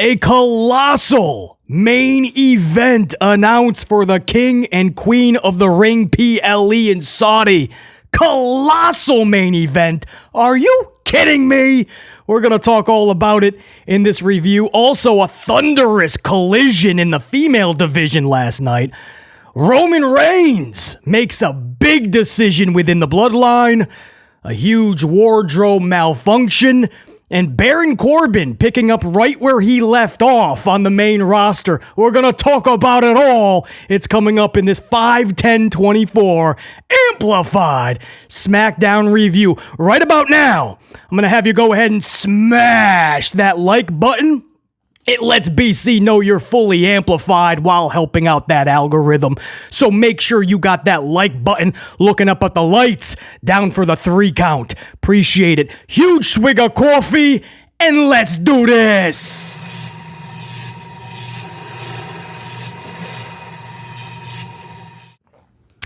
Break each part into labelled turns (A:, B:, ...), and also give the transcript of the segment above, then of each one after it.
A: A colossal main event announced for the King and Queen of the Ring PLE in Saudi. Colossal main event. Are you kidding me? We're going to talk all about it in this review. Also, a thunderous collision in the female division last night. Roman Reigns makes a big decision within the Bloodline. A huge wardrobe malfunction. And Baron Corbin picking up right where he left off on the main roster. We're going to talk about it all. It's coming up in this 5-10-24 Amplified SmackDown review. Right about now, I'm going to have you go ahead and smash that like button. It lets BC know you're fully amplified while helping out that algorithm. So make sure you got that like button looking up at the lights down for the 3 count. Appreciate it. Huge swig of coffee and let's do this.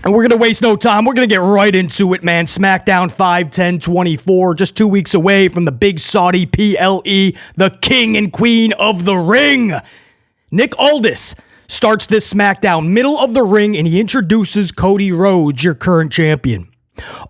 A: And we're going to waste no time. We're going to get right into it, man. SmackDown 5-10-24, just 2 weeks away from the big Saudi PLE, the King and Queen of the Ring. Nick Aldis starts this SmackDown middle of the ring, and he introduces Cody Rhodes, your current champion.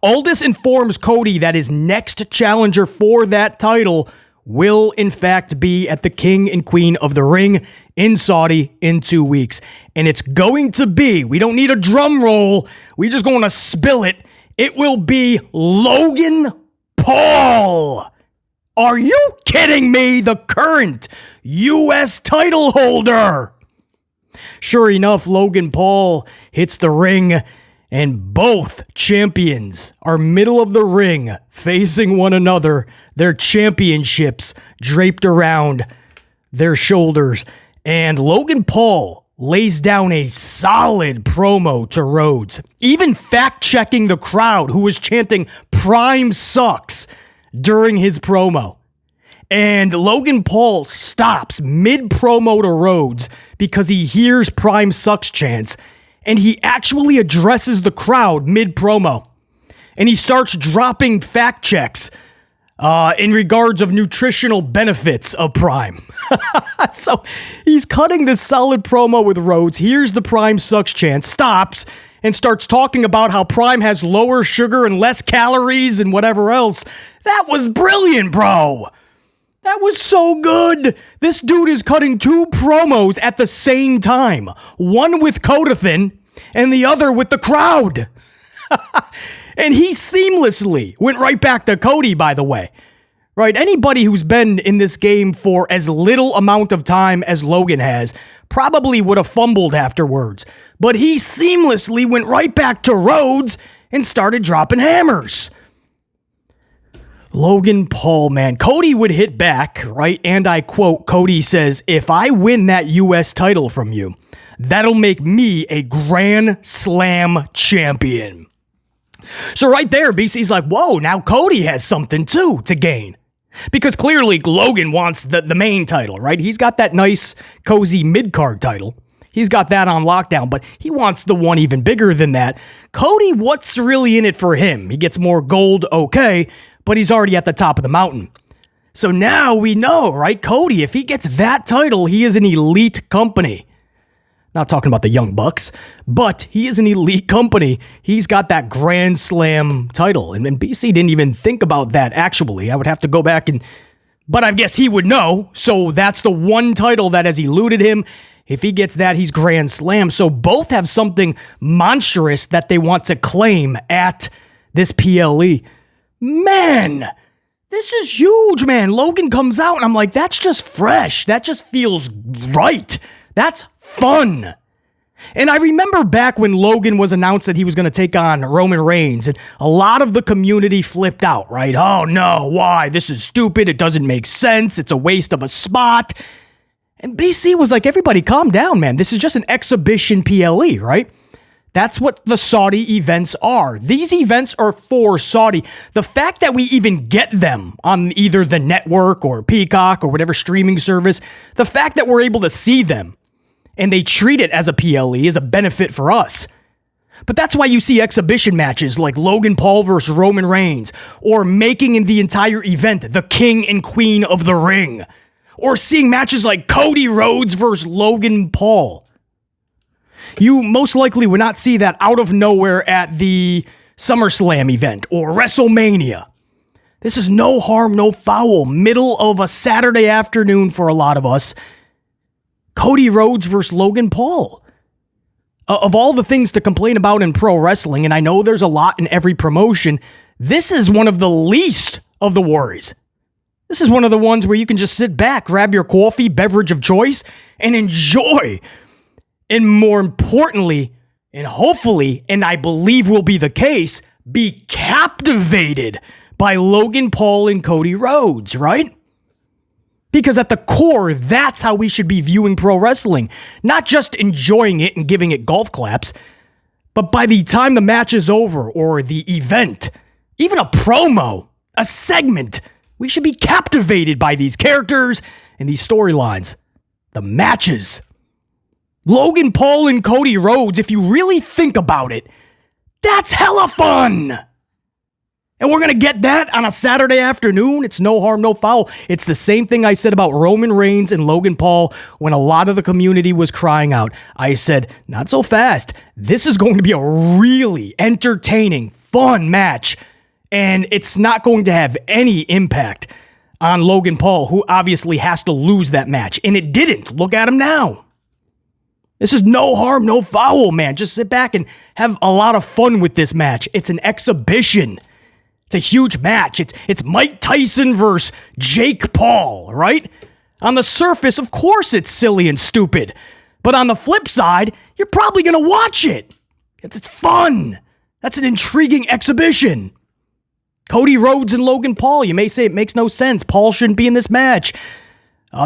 A: Aldis informs Cody that his next challenger for that title will, in fact, be at the King and Queen of the Ring in Saudi in 2 weeks. And it's going to be, we don't need a drum roll, we just going to spill it. It will be Logan Paul. Are you kidding me? The current U.S. title holder. Sure enough, Logan Paul hits the ring, and both champions are middle of the ring, facing one another, their championships draped around their shoulders. And Logan Paul lays down a solid promo to Rhodes, even fact-checking the crowd who was chanting "Prime sucks" during his promo. And Logan Paul stops mid-promo to Rhodes because he hears "Prime sucks" chants, and he actually addresses the crowd mid-promo. And he starts dropping fact checks in regards of nutritional benefits of Prime. So he's cutting this solid promo with Rhodes, hears the Prime sucks chant, stops, and starts talking about how Prime has lower sugar and less calories and whatever else. That was brilliant, bro. That was so good. This dude is cutting 2 promos at the same time. One with Codathan and the other with the crowd. And he seamlessly went right back to Cody, by the way. Right? Anybody who's been in this game for as little amount of time as Logan has probably would have fumbled afterwards. But he seamlessly went right back to Rhodes and started dropping hammers. Logan Paul, man. Cody would hit back, right? And I quote, Cody says, "If I win that U.S. title from you, that'll make me a Grand Slam champion." So right there, BC's like, whoa, now Cody has something too to gain. Because clearly Logan wants the main title, right? He's got that nice, cozy mid-card title. He's got that on lockdown, but he wants the one even bigger than that. Cody, what's really in it for him? He gets more gold, okay, but he's already at the top of the mountain. So now we know, right? Cody, if he gets that title, he is an elite company. Not talking about the Young Bucks, but he is an elite company. He's got that Grand Slam title. And BC didn't even think about that, actually. I would have to go back but I guess he would know. So that's the one title that has eluded him. If he gets that, he's Grand Slam. So both have something monstrous that they want to claim at this PLE. Man, this is huge, man. Logan comes out and I'm like, that's just fresh. That just feels right. That's fun. And I remember back when Logan was announced that he was going to take on Roman Reigns, and a lot of the community flipped out, right? Oh no, why? This is stupid. It doesn't make sense. It's a waste of a spot. And BC was like, everybody calm down, man. This is just an exhibition PLE, right? That's what the Saudi events are. These events are for Saudi. The fact that we even get them on either the network or Peacock or whatever streaming service, the fact that we're able to see them and they treat it as a PLE is a benefit for us. But that's why you see exhibition matches like Logan Paul versus Roman Reigns, or making in the entire event the King and Queen of the Ring. Or seeing matches like Cody Rhodes versus Logan Paul. You most likely would not see that out of nowhere at the SummerSlam event or WrestleMania. This is no harm, no foul. Middle of a Saturday afternoon for a lot of us. Cody Rhodes versus Logan Paul. Of all the things to complain about in pro wrestling, and I know there's a lot in every promotion, this is one of the least of the worries. This is one of the ones where you can just sit back, grab your coffee, beverage of choice, and enjoy. And more importantly, and hopefully, and I believe will be the case, be captivated by Logan Paul and Cody Rhodes, right? Because at the core, that's how we should be viewing pro wrestling. Not just enjoying it and giving it golf claps, but by the time the match is over or the event, even a promo, a segment, we should be captivated by these characters and these storylines. The matches. Logan Paul and Cody Rhodes, if you really think about it, that's hella fun. And we're going to get that on a Saturday afternoon. It's no harm, no foul. It's the same thing I said about Roman Reigns and Logan Paul when a lot of the community was crying out. I said, not so fast. This is going to be a really entertaining, fun match. And it's not going to have any impact on Logan Paul, who obviously has to lose that match. And it didn't. Look at him now. This is no harm, no foul, man. Just sit back and have a lot of fun with this match. It's an exhibition. It's a huge match. It's Mike Tyson versus Jake Paul, right? On the surface, of course it's silly and stupid. But on the flip side, you're probably going to watch it. It's fun. That's an intriguing exhibition. Cody Rhodes and Logan Paul, you may say it makes no sense. Paul shouldn't be in this match.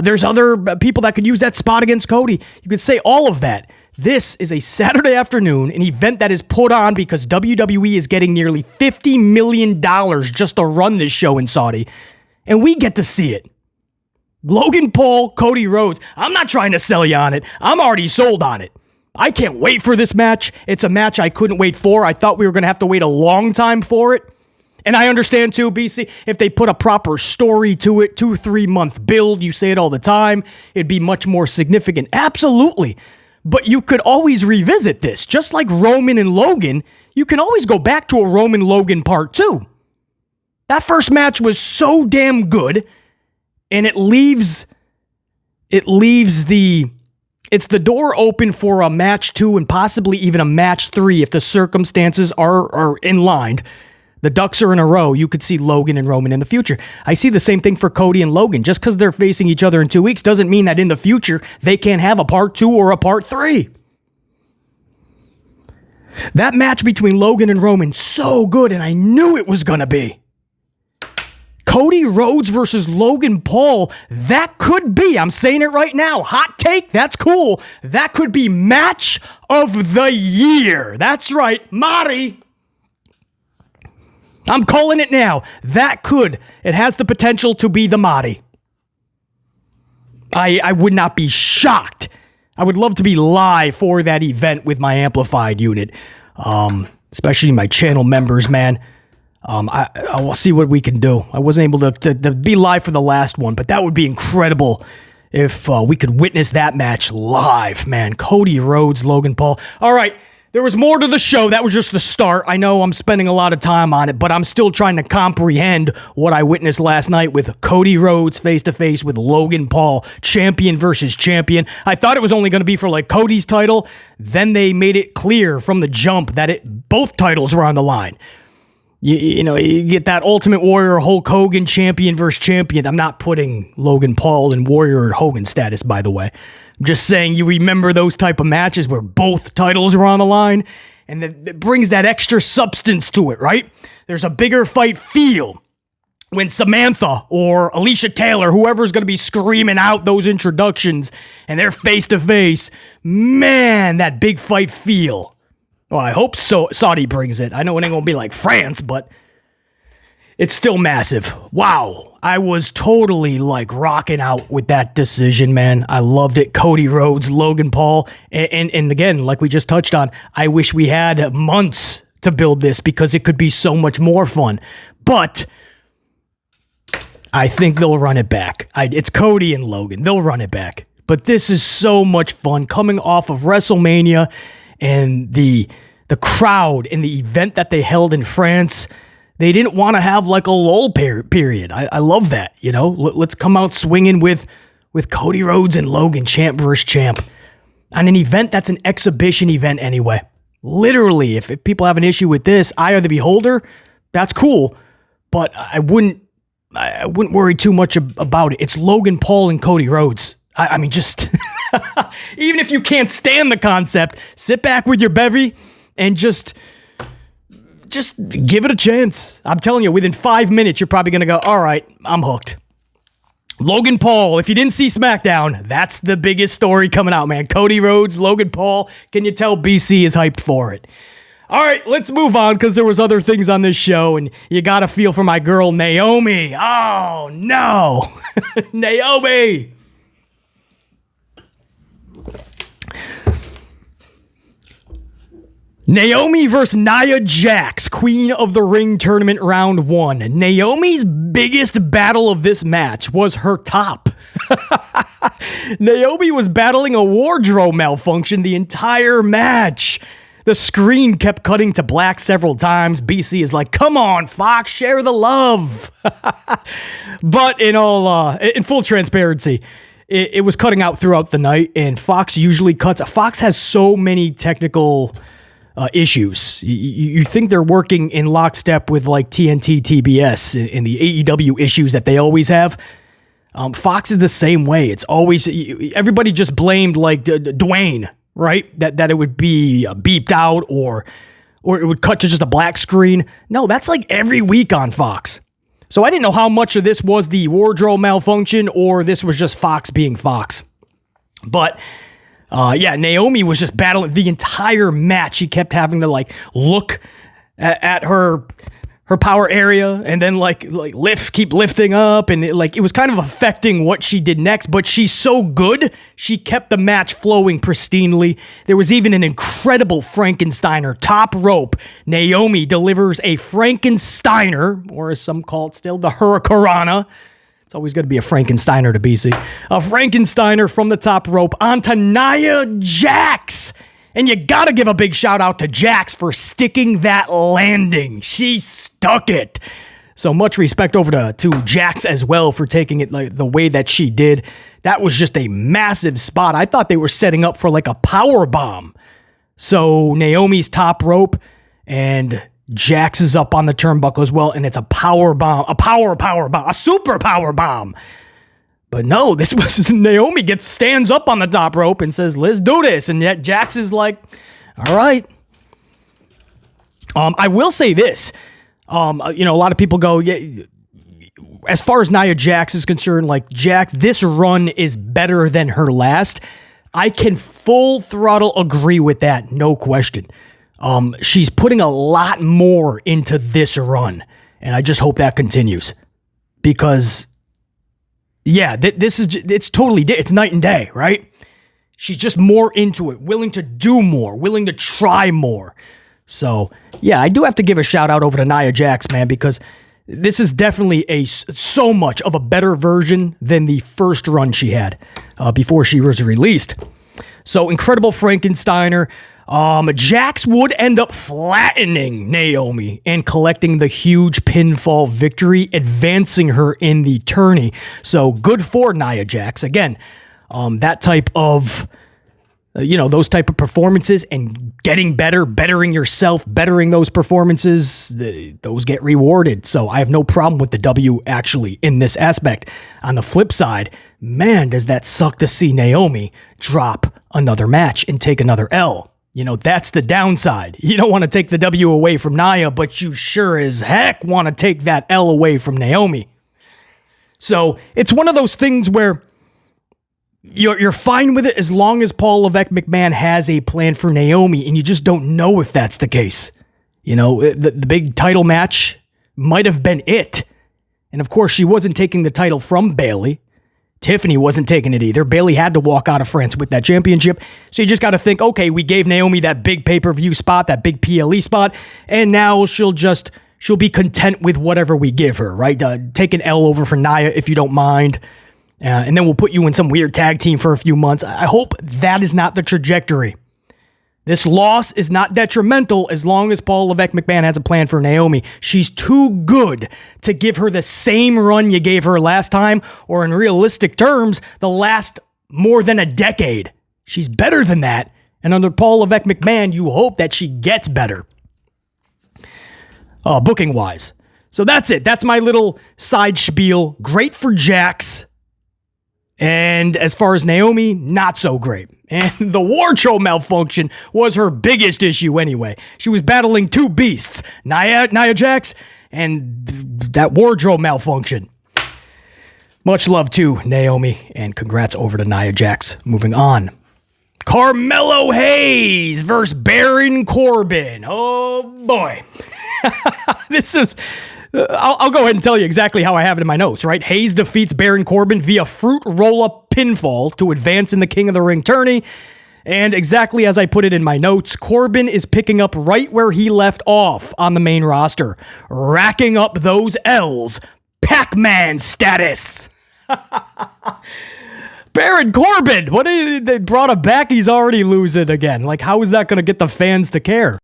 A: There's other people that could use that spot against Cody. You could say all of that. This is a Saturday afternoon, an event that is put on because WWE is getting nearly $50 million just to run this show in Saudi. And we get to see it. Logan Paul, Cody Rhodes. I'm not trying to sell you on it. I'm already sold on it. I can't wait for this match. It's a match I couldn't wait for. I thought we were going to have to wait a long time for it. And I understand too, BC, if they put a proper story to it, 2-3 month build, you say it all the time, it'd be much more significant. Absolutely. But you could always revisit this. Just like Roman and Logan, you can always go back to a Roman Logan part 2. That first match was so damn good, and it leaves the door open for a match 2 and possibly even a match 3 if the circumstances are in line. The ducks are in a row. You could see Logan and Roman in the future. I see the same thing for Cody and Logan. Just because they're facing each other in 2 weeks doesn't mean that in the future they can't have a part 2 or a part 3. That match between Logan and Roman, so good, and I knew it was going to be. Cody Rhodes versus Logan Paul, that could be, I'm saying it right now, hot take, that's cool. That could be match of the year. That's right, Mari. I'm calling it now. It has the potential to be the Mahdi. I would not be shocked. I would love to be live for that event with my amplified unit. Especially my channel members, man. I will see what we can do. I wasn't able to be live for the last one, but that would be incredible if we could witness that match live, man. Cody Rhodes, Logan Paul. All right. There was more to the show. That was just the start. I know I'm spending a lot of time on it, but I'm still trying to comprehend what I witnessed last night with Cody Rhodes face-to-face with Logan Paul, champion versus champion. I thought it was only going to be for like Cody's title. Then they made it clear from the jump that both titles were on the line. You know, you get that Ultimate Warrior Hulk Hogan champion versus champion. I'm not putting Logan Paul in Warrior Hogan status, by the way. I'm just saying you remember those type of matches where both titles are on the line, and it brings that extra substance to it, right? There's a bigger fight feel when Samantha or Alicia Taylor, whoever's going to be screaming out those introductions, and they're face-to-face. Man, that big fight feel. Well, I hope Saudi brings it. I know it ain't going to be like France, but it's still massive. Wow. I was totally like rocking out with that decision, man. I loved it. Cody Rhodes, Logan Paul. And again, like we just touched on, I wish we had months to build this because it could be so much more fun. But I think they'll run it back. It's Cody and Logan. They'll run it back. But this is so much fun coming off of WrestleMania and the crowd in the event that they held in France. They didn't want to have like a lull period. I love that. You know, let's come out swinging with Cody Rhodes and Logan, champ versus champ, on an event that's an exhibition event anyway. Literally, if people have an issue with this, eye of the beholder, that's cool. But I wouldn't worry too much about it. It's Logan Paul and Cody Rhodes. I mean, just even if you can't stand the concept, sit back with your bevy and just give it a chance. I'm telling you, within 5 minutes, you're probably going to go, all right, I'm hooked. Logan Paul, if you didn't see SmackDown, that's the biggest story coming out, man. Cody Rhodes, Logan Paul. Can you tell BC is hyped for it? All right, let's move on because there was other things on this show, and you got to feel for my girl, Naomi. Oh, no. Naomi. Naomi versus Nia Jax, Queen of the Ring Tournament Round 1. Naomi's biggest battle of this match was her top. Naomi was battling a wardrobe malfunction the entire match. The screen kept cutting to black several times. BC is like, come on, Fox, share the love. But in full transparency, it was cutting out throughout the night, and Fox usually cuts. Fox has so many technical issues. You think they're working in lockstep with like TNT, TBS, and the AEW issues that they always have. Fox is the same way. It's always, everybody just blamed like Dwayne, right? That it would be beeped out or it would cut to just a black screen. No, that's like every week on Fox. So I didn't know how much of this was the wardrobe malfunction or this was just Fox being Fox. But Naomi was just battling the entire match. She kept having to like look at her power area and then like keep lifting up, and it was kind of affecting what she did next. But she's so good, she kept the match flowing pristinely. There was even an incredible Frankensteiner top rope. Naomi delivers a Frankensteiner, or as some call it still, the Hurricanrana. It's always going to be a Frankensteiner to BC. A Frankensteiner from the top rope onto Nia Jax. And you got to give a big shout out to Jax for sticking that landing. She stuck it. So much respect over to Jax as well for taking it like the way that she did. That was just a massive spot. I thought they were setting up for like a power bomb. So Naomi's top rope and Jax is up on the turnbuckle as well, and it's a power bomb, a super power bomb. But no, this was Naomi stands up on the top rope and says, let's do this. And yet Jax is like, all right. I will say this. A lot of people go, yeah, as far as Nia Jax is concerned, like Jax, this run is better than her last. I can full throttle agree with that. No question. She's putting a lot more into this run, and I just hope that continues because, yeah, it's totally, it's night and day, right? She's just more into it, willing to do more, willing to try more. So, yeah, I do have to give a shout out over to Nia Jax, man, because this is definitely so much of a better version than the first run she had before she was released. So, incredible Frankensteiner. Jax would end up flattening Naomi and collecting the huge pinfall victory, advancing her in the tourney. So good for Nia Jax. Again, that type of, those type of performances and getting better, bettering yourself, bettering those performances, those get rewarded. So I have no problem with the W actually in this aspect. On the flip side, man, does that suck to see Naomi drop another match and take another L. That's the downside. You don't want to take the W away from Nia, but you sure as heck want to take that L away from Naomi. So it's one of those things where you're fine with it as long as Paul Levesque McMahon has a plan for Naomi, and you just don't know if that's the case. The big title match might have been it. And of course, she wasn't taking the title from Bayley. Tiffany wasn't taking it either. Bayley had to walk out of France with that championship. So you just got to think, okay, we gave Naomi that big pay-per-view spot, that big PLE spot, and now she'll just she'll be content with whatever we give her, right? Take an L over for Nia if you don't mind. And then we'll put you in some weird tag team for a few months. I hope that is not the trajectory. This loss is not detrimental as long as Paul Levesque McMahon has a plan for Naomi. She's too good to give her the same run you gave her last time, or in realistic terms, the last more than a decade. She's better than that. And under Paul Levesque McMahon, you hope that she gets better. Booking-wise. So that's it. That's my little side spiel. Great for Jax. And as far as Naomi, not so great. And the wardrobe malfunction was her biggest issue anyway. She was battling two beasts, Nia Jax, and that wardrobe malfunction. Much love to Naomi, and congrats over to Nia Jax. Moving on. Carmelo Hayes versus Baron Corbin. Oh boy. This is... I'll go ahead and tell you exactly how I have it in my notes, right? Hayes defeats Baron Corbin via fruit roll-up pinfall to advance in the King of the Ring tourney. And exactly as I put it in my notes, Corbin is picking up right where he left off on the main roster, racking up those L's. Pac-Man status. Baron Corbin, they brought him back, he's already losing again. Like, how is that going to get the fans to care?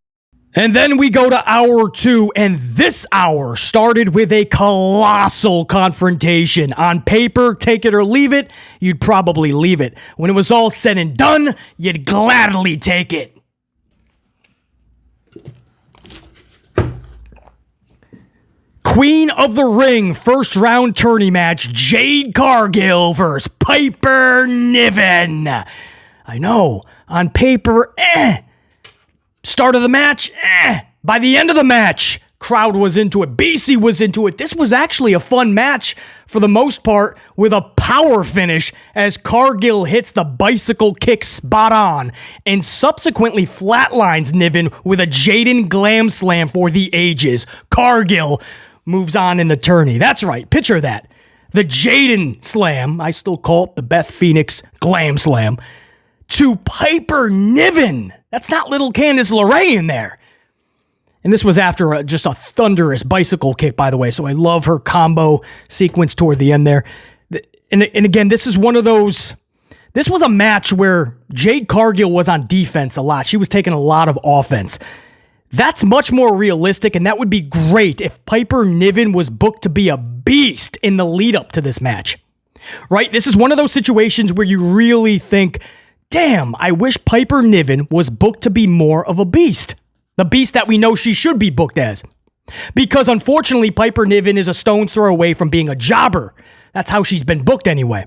A: And then we go to hour 2, and this hour started with a colossal confrontation. On paper, take it or leave it, you'd probably leave it. When it was all said and done, you'd gladly take it. Queen of the Ring first round tourney match, Jade Cargill versus Piper Niven. I know, on paper, Start of the match, By the end of the match, crowd was into it. BC was into it. This was actually a fun match for the most part, with a power finish as Cargill hits the bicycle kick spot on and subsequently flatlines Niven with a Jaden Glam Slam for the ages. Cargill moves on in the tourney. That's right, picture that. The Jaden Slam, I still call it the Beth Phoenix Glam Slam, to Piper Niven. That's not little Candice LeRae in there. And this was after just a thunderous bicycle kick, by the way. So I love her combo sequence toward the end there. And again, this is one of those... This was a match where Jade Cargill was on defense a lot. She was taking a lot of offense. That's much more realistic, and that would be great if Piper Niven was booked to be a beast in the lead up to this match. Right? This is one of those situations where you really think, damn, I wish Piper Niven was booked to be more of a beast. The beast that we know she should be booked as. Because unfortunately, Piper Niven is a stone's throw away from being a jobber. That's how she's been booked anyway.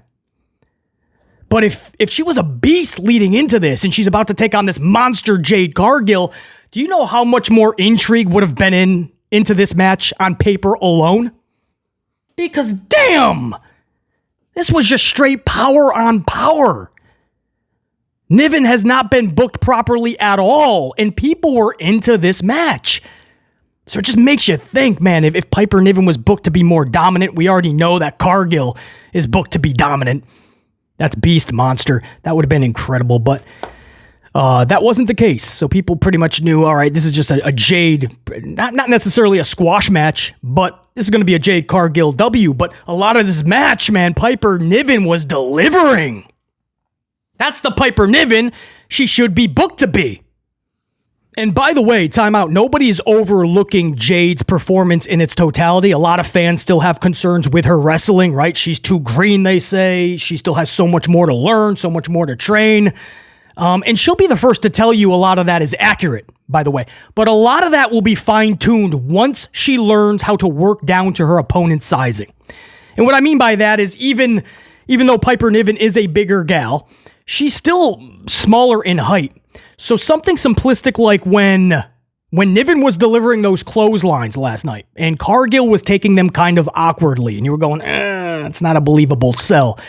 A: But if she was a beast leading into this and she's about to take on this monster Jade Cargill, do you know how much more intrigue would have been into this match on paper alone? Because damn, this was just straight power on power. Niven has not been booked properly at all, and people were into this match. So it just makes you think, man, if Piper Niven was booked to be more dominant, we already know that Cargill is booked to be dominant. That's Beast Monster. That would have been incredible, but that wasn't the case. So people pretty much knew, all right, this is just a Jade, not necessarily a squash match, but this is going to be a Jade Cargill W. But a lot of this match, man, Piper Niven was delivering. That's the Piper Niven she should be booked to be. And by the way, time out, nobody is overlooking Jade's performance in its totality. A lot of fans still have concerns with her wrestling, right? She's too green, they say. She still has so much more to learn, so much more to train. And she'll be the first to tell you a lot of that is accurate, by the way. But a lot of that will be fine-tuned once she learns how to work down to her opponent's sizing. And what I mean by that is even though Piper Niven is a bigger gal, she's still smaller in height. So something simplistic like when Niven was delivering those clotheslines last night and Cargill was taking them kind of awkwardly and you were going, it's not a believable sell,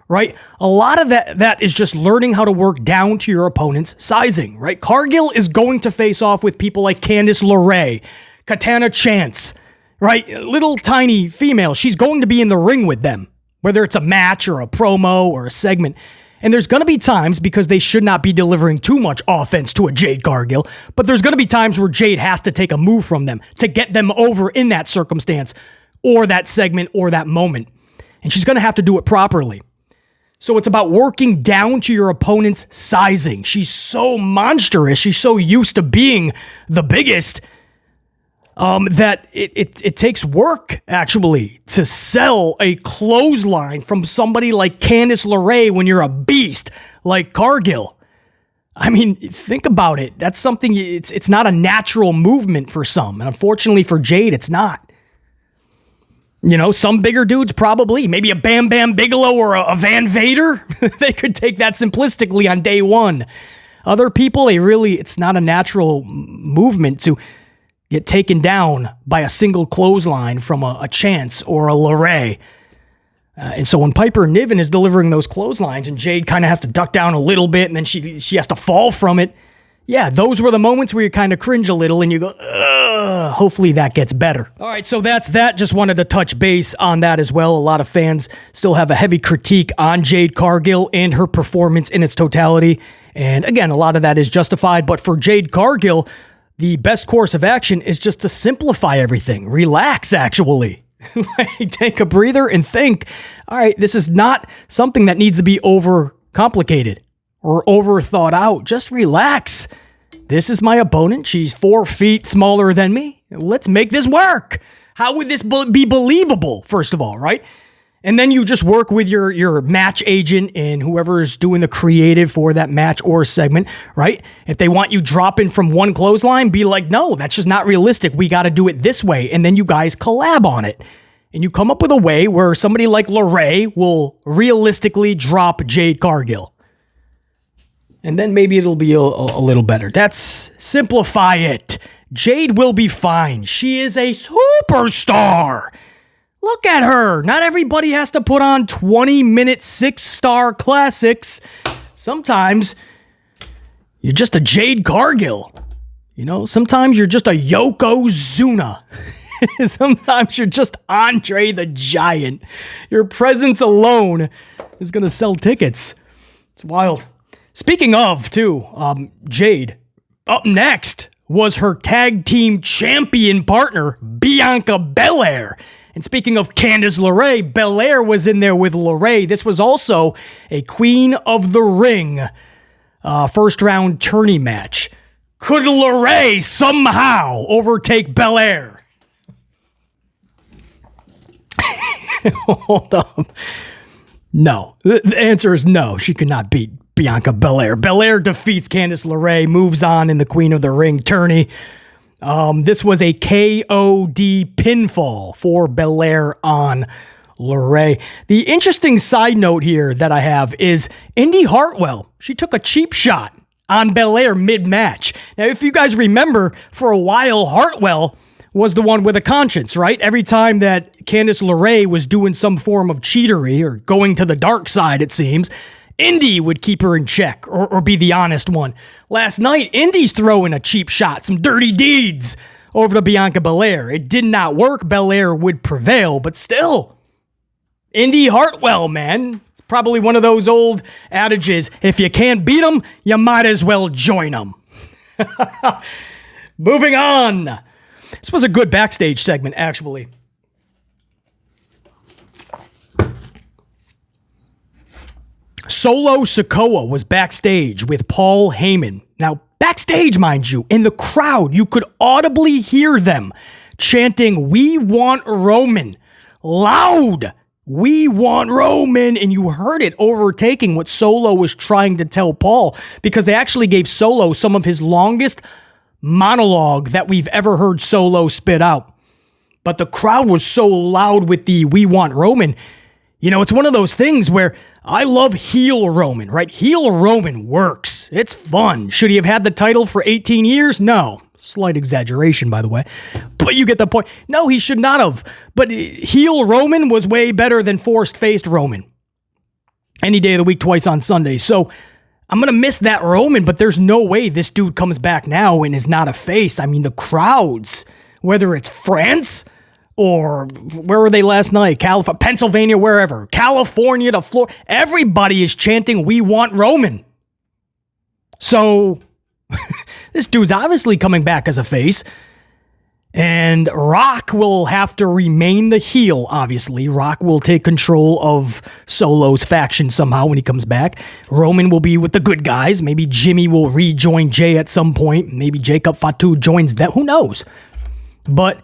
A: right? A lot of that is just learning how to work down to your opponent's sizing, right? Cargill is going to face off with people like Candice LeRae, Katana Chance, right? Little tiny females. She's going to be in the ring with them, whether it's a match or a promo or a segment. And there's going to be times, because they should not be delivering too much offense to a Jade Cargill, but there's going to be times where Jade has to take a move from them to get them over in that circumstance or that segment or that moment. And she's going to have to do it properly. So it's about working down to your opponent's sizing. She's so monstrous. She's so used to being the biggest that it takes work, actually, to sell a clothesline from somebody like Candice LeRae when you're a beast like Cargill. I mean, think about it. That's something, it's not a natural movement for some. And unfortunately for Jade, it's not. You know, some bigger dudes probably, maybe a Bam Bam Bigelow or a Van Vader, they could take that simplistically on day one. Other people, it's not a natural movement to get taken down by a single clothesline from a Chance or a LaRae. And so when Piper Niven is delivering those clotheslines and Jade kind of has to duck down a little bit and then she has to fall from it, yeah, those were the moments where you kind of cringe a little and you go, ugh, hopefully that gets better. All right, so that's that. Just wanted to touch base on that as well. A lot of fans still have a heavy critique on Jade Cargill and her performance in its totality. And again, a lot of that is justified. But for Jade Cargill, the best course of action is just to simplify everything. Relax, actually. Like, take a breather and think, all right, this is not something that needs to be over complicated or over thought out. Just relax. This is my opponent. She's 4 feet smaller than me. Let's make this work. How would this be believable, first of all, right? And then you just work with your match agent and whoever is doing the creative for that match or segment, right? If they want you dropping from one clothesline, be like, no, that's just not realistic. We got to do it this way. And then you guys collab on it. And you come up with a way where somebody like LeRae will realistically drop Jade Cargill. And then maybe it'll be a little better. That's simplify it. Jade will be fine. She is a superstar. Look at her. Not everybody has to put on 20-minute 6-star classics. Sometimes you're just a Jade Cargill. You know, sometimes you're just a Yokozuna. Sometimes you're just Andre the Giant. Your presence alone is going to sell tickets. It's wild. Speaking of, too, Jade, up next was her tag team champion partner, Bianca Belair. And speaking of Candice LeRae, Belair was in there with LeRae. This was also a Queen of the Ring first round tourney match. Could LeRae somehow overtake Belair? Hold up. No. The answer is no. She could not beat Bianca Belair. Belair defeats Candice LeRae, moves on in the Queen of the Ring tourney. This was a KOD pinfall for Belair on LeRae. The interesting side note here that I have is Indy Hartwell. She took a cheap shot on Belair mid-match. Now, if you guys remember, for a while, Hartwell was the one with a conscience, right? Every time that Candice LeRae was doing some form of cheatery or going to the dark side, it seems, Indy would keep her in check or be the honest one. Last night, Indy's throwing a cheap shot, some dirty deeds over to Bianca Belair. It did not work. Belair would prevail, but still, Indy Hartwell, man. It's probably one of those old adages. If you can't beat them, you might as well join them. Moving on. This was a good backstage segment, actually. Solo Sikoa was backstage with Paul Heyman. Now, backstage, mind you, in the crowd, you could audibly hear them chanting, "We want Roman." Loud. "We want Roman." And you heard it overtaking what Solo was trying to tell Paul, because they actually gave Solo some of his longest monologue that we've ever heard Solo spit out. But the crowd was so loud with the "We want Roman." You know, it's one of those things where I love heel Roman, right? Heel Roman works. It's fun. Should he have had the title for 18 years? No. Slight exaggeration, by the way. But you get the point. No, he should not have. But heel Roman was way better than forced-faced Roman. Any day of the week, twice on Sunday. So I'm going to miss that Roman, but there's no way this dude comes back now and is not a face. I mean, the crowds, whether it's France or where were they last night? Pennsylvania, wherever. California to Florida. Everybody is chanting, we want Roman. So this dude's obviously coming back as a face. And Rock will have to remain the heel, obviously. Rock will take control of Solo's faction somehow when he comes back. Roman will be with the good guys. Maybe Jimmy will rejoin Jay at some point. Maybe Jacob Fatu joins them. Who knows? But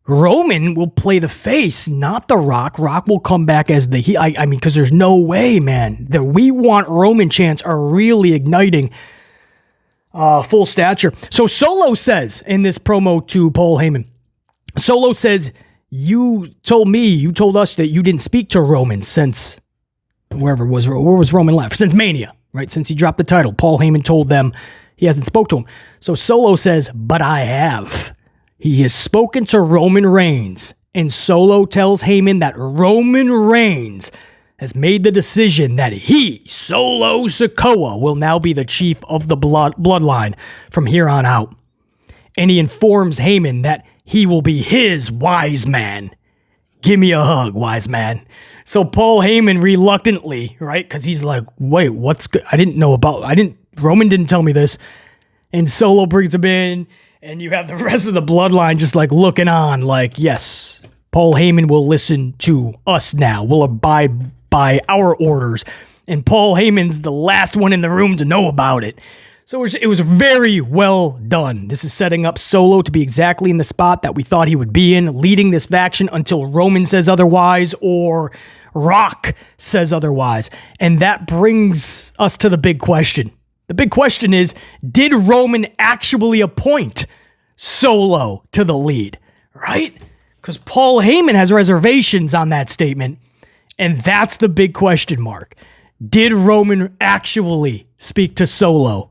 A: Roman will play the face, not the Rock. Rock will come back as the heel. I mean, because there's no way, man. The We Want Roman chants are really igniting full stature. So Solo says in this promo to Paul Heyman, Solo says, you told us that you didn't speak to Roman since where was Roman left? Since Mania, right? Since he dropped the title. Paul Heyman told them he hasn't spoke to him. So Solo says, but I have. He has spoken to Roman Reigns, and Solo tells Heyman that Roman Reigns has made the decision that he, Solo Sikoa, will now be the chief of the bloodline from here on out. And he informs Heyman that he will be his wise man. Give me a hug, wise man. So Paul Heyman reluctantly, right? Because he's like, wait, Roman didn't tell me this. And Solo brings him in, and you have the rest of the bloodline just like looking on like, yes, Paul Heyman will listen to us now. We'll abide by our orders, and Paul Heyman's the last one in the room to know about it. So it was very well done. This is setting up Solo to be exactly in the spot that we thought he would be in, leading this faction until Roman says otherwise or Rock says otherwise. And that brings us to the big question. The big question is, did Roman actually appoint Solo to the lead, right? Because Paul Heyman has reservations on that statement. And that's the big question mark. Did Roman actually speak to Solo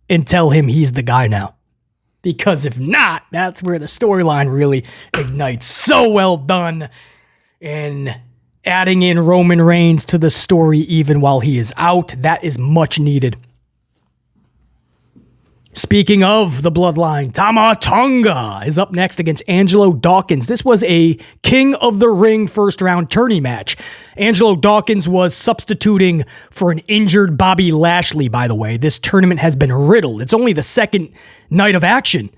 A: and tell him he's the guy now? Because if not, that's where the storyline really ignites. So well done in adding in Roman Reigns to the story even while he is out. That is much needed. Speaking of the bloodline, Tonga is up next against Angelo Dawkins. This was a King of the Ring first round tourney match. Angelo Dawkins was substituting for an injured Bobby Lashley, by the way. This tournament has been riddled. It's only the second night of action.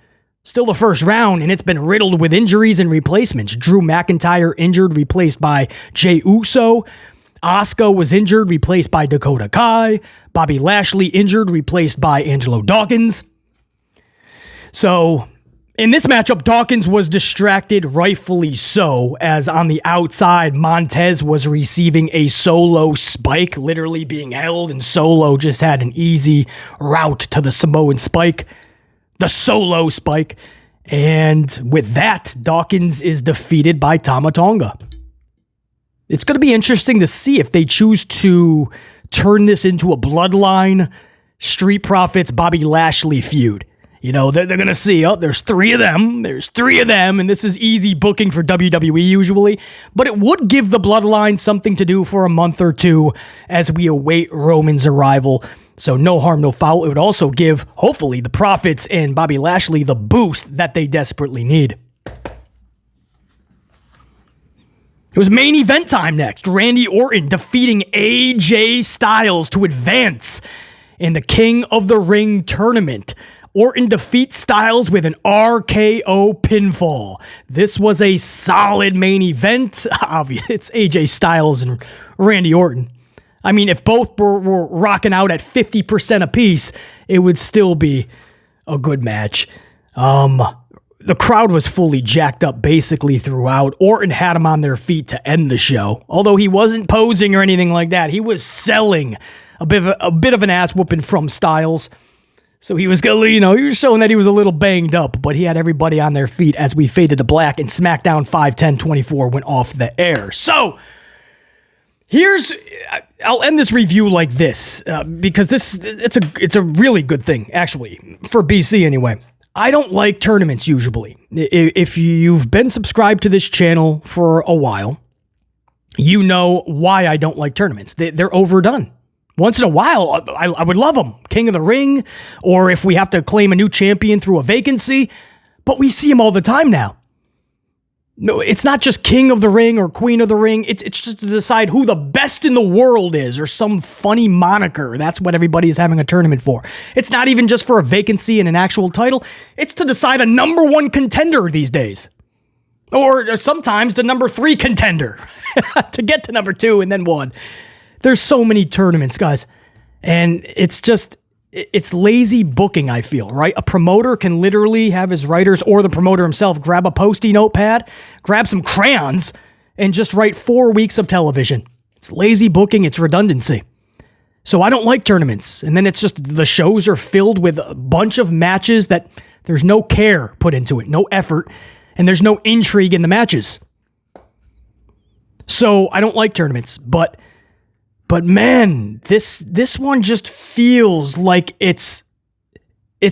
A: Still the first round, and it's been riddled with injuries and replacements. Drew McIntyre injured, replaced by Jey Uso. Asuka was injured, replaced by Dakota Kai. Bobby Lashley injured, replaced by Angelo Dawkins. So, in this matchup, Dawkins was distracted, rightfully so, as on the outside, Montez was receiving a Solo spike, literally being held, and Solo just had an easy route to the Samoan spike, the Solo spike. And with that, Dawkins is defeated by Tama Tonga. It's going to be interesting to see if they choose to turn this into a Bloodline, Street Profits, Bobby Lashley feud. You know, they're going to see, there's three of them, and this is easy booking for WWE usually, but it would give the Bloodline something to do for a month or two as we await Roman's arrival. So no harm, no foul. It would also give, hopefully, the Profits and Bobby Lashley the boost that they desperately need. It was main event time next. Randy Orton defeating AJ Styles to advance in the King of the Ring tournament. Orton defeats Styles with an RKO pinfall. This was a solid main event. Obviously, it's AJ Styles and Randy Orton. I mean, if both were rocking out at 50% apiece, it would still be a good match. The crowd was fully jacked up basically throughout. Orton had them on their feet to end the show. Although he wasn't posing or anything like that, he was selling a bit of an ass whooping from Styles. So he was, he was showing that he was a little banged up, but he had everybody on their feet as we faded to black and SmackDown 5/10/24 went off the air. So I'll end this review like this because it's a really good thing actually for BC anyway. I don't like tournaments usually. If you've been subscribed to this channel for a while, you know why I don't like tournaments. They're overdone. Once in a while, I would love them. King of the Ring, or if we have to claim a new champion through a vacancy, but we see them all the time now. No, it's not just King of the Ring or Queen of the Ring. It's just to decide who the best in the world is or some funny moniker. That's what everybody is having a tournament for. It's not even just for a vacancy in an actual title. It's to decide a number 1 contender these days. Or sometimes the number 3 contender to get to number 2 and then 1. There's so many tournaments, guys. And it's lazy booking, I feel, right? A promoter can literally have his writers or the promoter himself grab a Post-it notepad, grab some crayons, and just write 4 weeks of television. It's lazy booking. It's redundancy. So I don't like tournaments. And then it's just the shows are filled with a bunch of matches that there's no care put into it, no effort, and there's no intrigue in the matches. So I don't like tournaments, but man, this one just feels like it's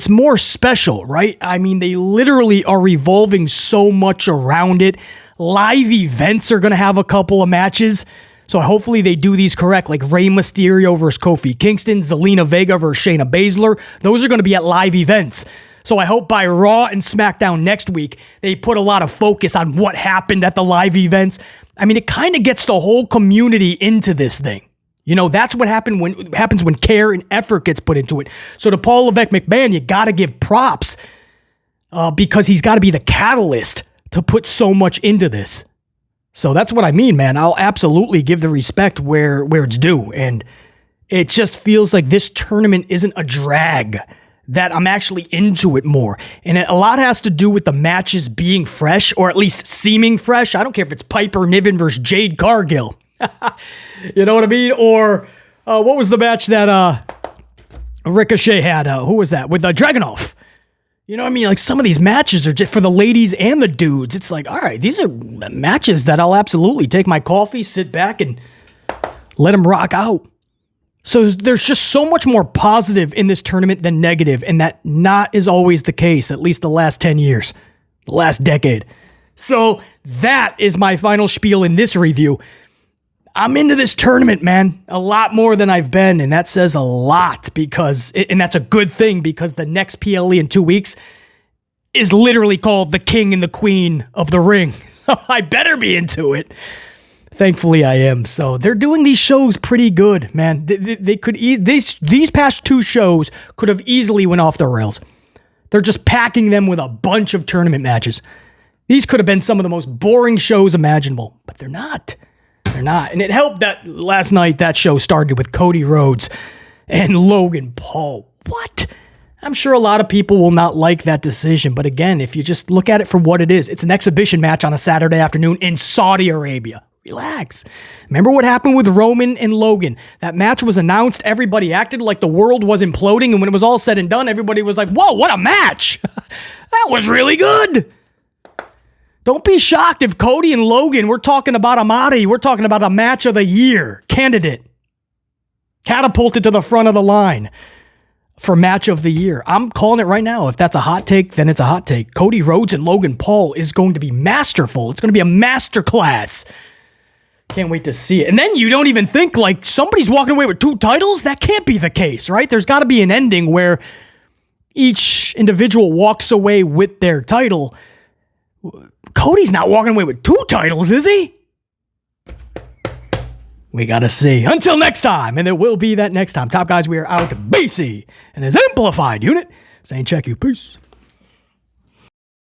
A: more special, right? I mean, they literally are revolving so much around it. Live events are going to have a couple of matches. So hopefully they do these correct, like Rey Mysterio versus Kofi Kingston, Zelina Vega versus Shayna Baszler. Those are going to be at live events. So I hope by Raw and SmackDown next week, they put a lot of focus on what happened at the live events. I mean, it kind of gets the whole community into this thing. You know, that's what happens when care and effort gets put into it. So to Paul Levesque McMahon, you got to give props because he's got to be the catalyst to put so much into this. So that's what I mean, man. I'll absolutely give the respect where it's due. And it just feels like this tournament isn't a drag, that I'm actually into it more. And a lot has to do with the matches being fresh, or at least seeming fresh. I don't care if it's Piper Niven versus Jade Cargill. You know what I mean? Or what was the match that Ricochet had? Who was that? With Dragunov. You know what I mean? Like, some of these matches are just for the ladies and the dudes. It's like, all right, these are matches that I'll absolutely take my coffee, sit back, and let them rock out. So there's just so much more positive in this tournament than negative, and that not is always the case, at least the last 10 years, the last decade. So that is my final spiel in this review. I'm into this tournament, man, a lot more than I've been, and that says a lot and that's a good thing, because the next PLE in 2 weeks is literally called the King and the Queen of the Ring. So I better be into it. Thankfully, I am. So they're doing these shows pretty good, man. These past 2 shows could have easily went off the rails. They're just packing them with a bunch of tournament matches. These could have been some of the most boring shows imaginable, but they're not. They're not. And it helped that last night that show started with Cody Rhodes and Logan Paul. What? I'm sure a lot of people will not like that decision. But again, if you just look at it for what it is, it's an exhibition match on a Saturday afternoon in Saudi Arabia. Relax. Remember what happened with Roman and Logan? That match was announced. Everybody acted like the world was imploding. And when it was all said and done, everybody was like, whoa, what a match. That was really good. Don't be shocked if Cody and Logan, we're talking about Amadi, we're talking about a match of the year candidate. Catapulted to the front of the line for match of the year. I'm calling it right now. If that's a hot take, then it's a hot take. Cody Rhodes and Logan Paul is going to be masterful. It's going to be a masterclass. Can't wait to see it. And then you don't even think like somebody's walking away with 2 titles. That can't be the case, right? There's got to be an ending where each individual walks away with their title. Cody's not walking away with 2 titles, is he? We gotta see. Until next time, and there will be that next time. Top guys, we are out. BC and his amplified unit saying check you. Peace.